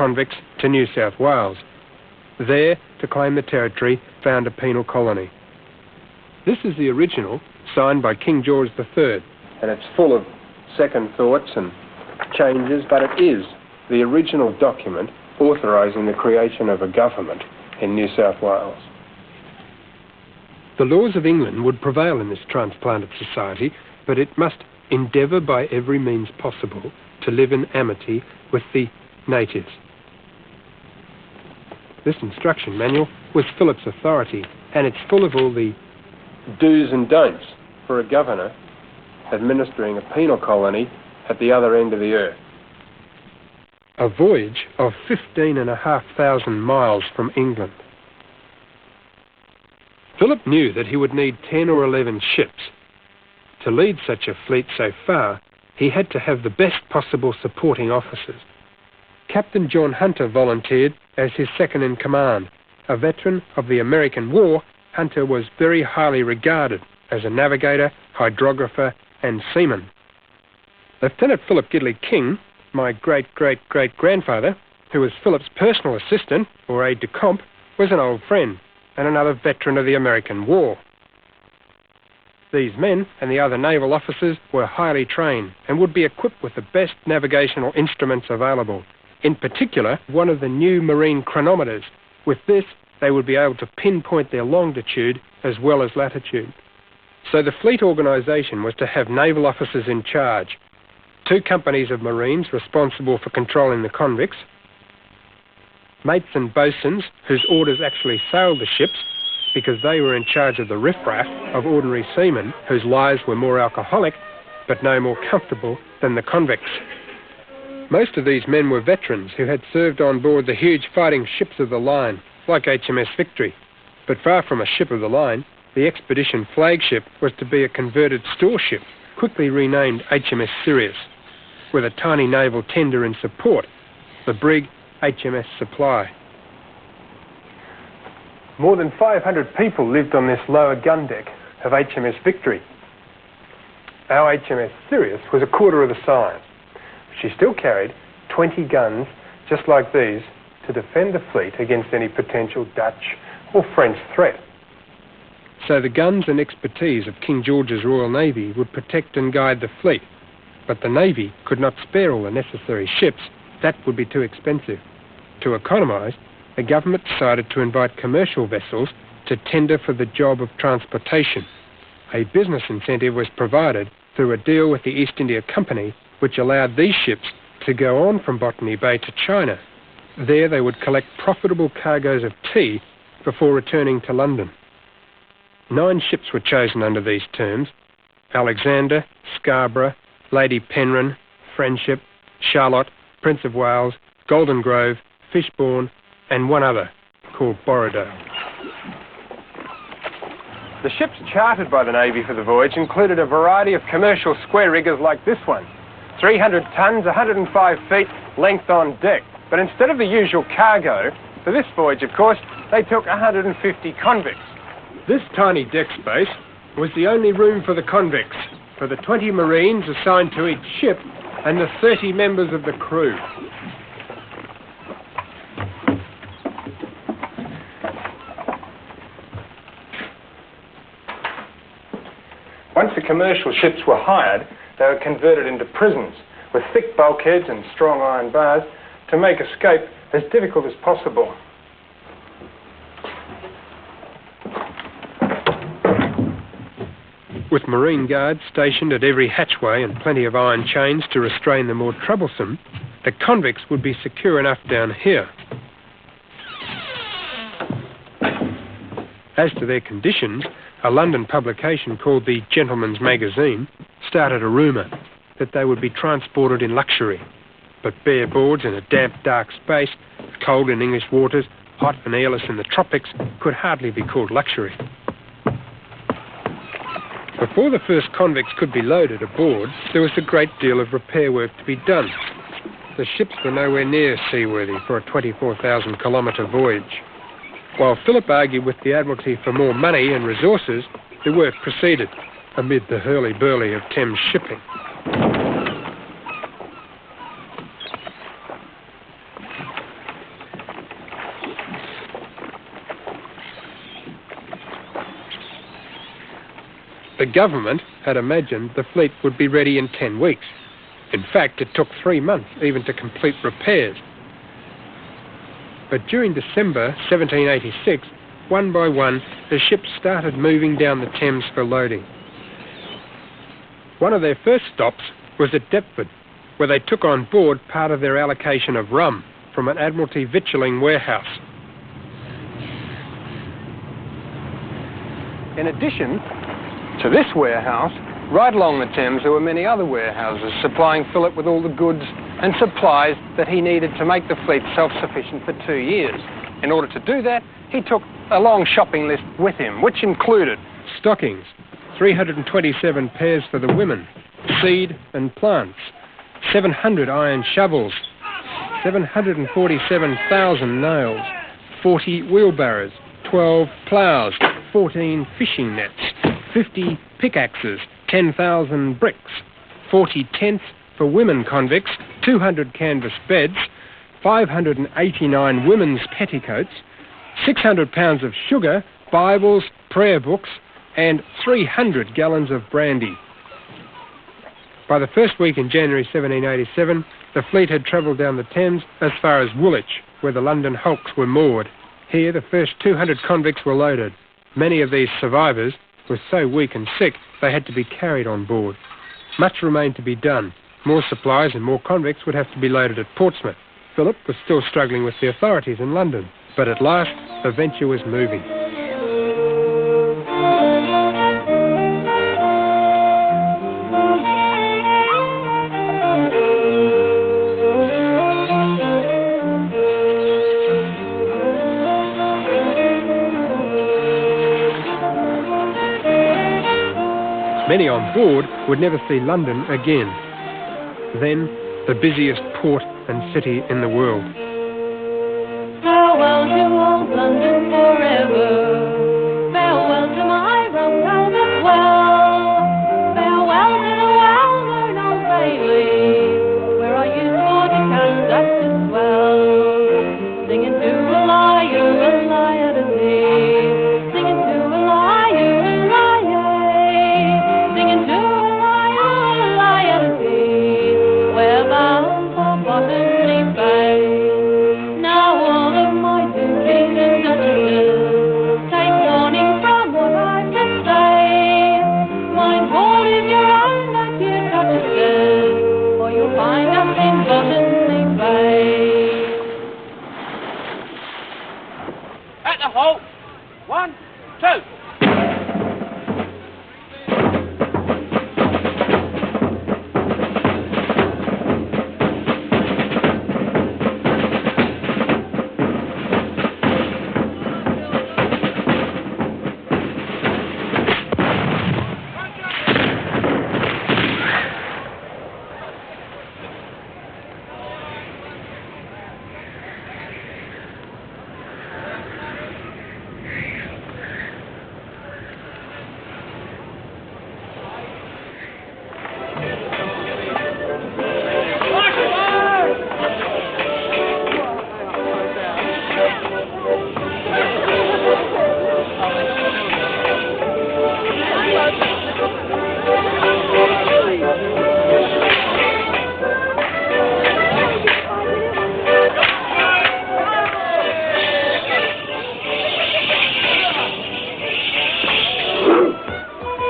convicts to New South Wales, there to claim the territory, found a penal colony. This is the original, signed by King George III, and it's full of second thoughts and changes, but it is the original document authorising the creation of a government in New South Wales. The laws of England would prevail in this transplanted society, but it must endeavour by every means possible to live in amity with the natives. This instruction manual was Phillip's authority, and it's full of all the do's and don'ts for a governor administering a penal colony at the other end of the earth. A voyage of 15,500 miles from England. Phillip knew that he would need 10 or 11 ships. To lead such a fleet so far, he had to have the best possible supporting officers. Captain John Hunter volunteered as his second in command. A veteran of the American War, Hunter was very highly regarded as a navigator, hydrographer and seaman. Lieutenant Philip Gidley King, my great-great-great-grandfather, who was Philip's personal assistant or aide-de-camp, was an old friend and another veteran of the American War. These men and the other naval officers were highly trained and would be equipped with the best navigational instruments available, in particular one of the new marine chronometers. With this, they would be able to pinpoint their longitude as well as latitude. So the fleet organisation was to have naval officers in charge, 2 companies of Marines responsible for controlling the convicts, mates and boatswains whose orders actually sailed the ships because they were in charge of the riffraff of ordinary seamen whose lives were more alcoholic but no more comfortable than the convicts. Most of these men were veterans who had served on board the huge fighting ships of the line, like HMS Victory. But far from a ship of the line, the expedition flagship was to be a converted store ship, quickly renamed HMS Sirius, with a tiny naval tender in support, the brig HMS Supply. More than 500 people lived on this lower gun deck of HMS Victory. Our HMS Sirius was a quarter of the size. She still carried 20 guns just like these to defend the fleet against any potential Dutch or French threat. So the guns and expertise of King George's Royal Navy would protect and guide the fleet, but the Navy could not spare all the necessary ships. That would be too expensive. To economise, the government decided to invite commercial vessels to tender for the job of transportation. A business incentive was provided through a deal with the East India Company, which allowed these ships to go on from Botany Bay to China. There they would collect profitable cargoes of tea before returning to London. 9 ships were chosen under these terms: Alexander, Scarborough, Lady Penrhyn, Friendship, Charlotte, Prince of Wales, Golden Grove, Fishbourne, and one other called Borrowdale. The ships chartered by the Navy for the voyage included a variety of commercial square riggers like this one. 300 tons, 105 feet, length on deck. But instead of the usual cargo, for this voyage, of course, they took 150 convicts. This tiny deck space was the only room for the convicts, for the 20 Marines assigned to each ship and the 30 members of the crew. Once the commercial ships were hired, they were converted into prisons with thick bulkheads and strong iron bars to make escape as difficult as possible. With marine guards stationed at every hatchway and plenty of iron chains to restrain the more troublesome, the convicts would be secure enough down here. As to their conditions, a London publication called the Gentleman's Magazine started a rumour that they would be transported in luxury. But bare boards in a damp, dark space, cold in English waters, hot and airless in the tropics, could hardly be called luxury. Before the first convicts could be loaded aboard, there was a great deal of repair work to be done. The ships were nowhere near seaworthy for a 24,000-kilometre voyage. While Phillip argued with the Admiralty for more money and resources, the work proceeded amid the hurly-burly of Thames shipping. The government had imagined the fleet would be ready in 10 weeks. In fact, it took 3 months even to complete repairs. But during December 1786, one by one, the ships started moving down the Thames for loading. One of their first stops was at Deptford, where they took on board part of their allocation of rum from an Admiralty victualling warehouse. In addition to this warehouse, right along the Thames there were many other warehouses supplying Phillip with all the goods and supplies that he needed to make the fleet self-sufficient for 2 years. In order to do that, he took a long shopping list with him, which included stockings, 327 pairs for the women, seed and plants, 700 iron shovels, 747,000 nails, 40 wheelbarrows, 12 ploughs, 14 fishing nets, 50 pickaxes, 10,000 bricks, 40 tents for women convicts, 200 canvas beds, 589 women's petticoats, 600 pounds of sugar, Bibles, prayer books, and 300 gallons of brandy. By the first week in January 1787, the fleet had travelled down the Thames as far as Woolwich, where the London hulks were moored. Here, the first 200 convicts were loaded. Many of these survivors were so weak and sick they had to be carried on board. Much remained to be done. More supplies and more convicts would have to be loaded at Portsmouth. Phillip was still struggling with the authorities in London, but at last the venture was moving. Many on board would never see London again. Then, the busiest port and city in the world. Farewell to old London forever. Farewell to my rum velvet well. Farewell to the well-known Old Bailey, where I used for to conduct a swell. Singing to a liar to thee. Singing to a liar, singing to a liar to thee. We're bound for Botany Bay. Now all of my duties and duchesses take warning from what I can say. Mind what is your own and your duchesses, or you'll find us in Botany Bay. At the halt. 1, 2.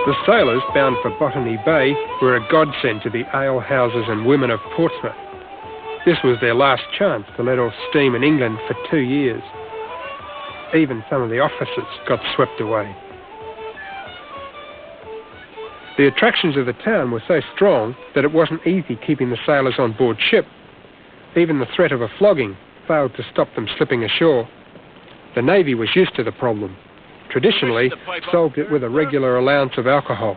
The sailors bound for Botany Bay were a godsend to the alehouses and women of Portsmouth. This was their last chance to let off steam in England for 2 years. Even some of the officers got swept away. The attractions of the town were so strong that it wasn't easy keeping the sailors on board ship. Even the threat of a flogging failed to stop them slipping ashore. The Navy was used to the problem. Traditionally, solved it with a regular allowance of alcohol.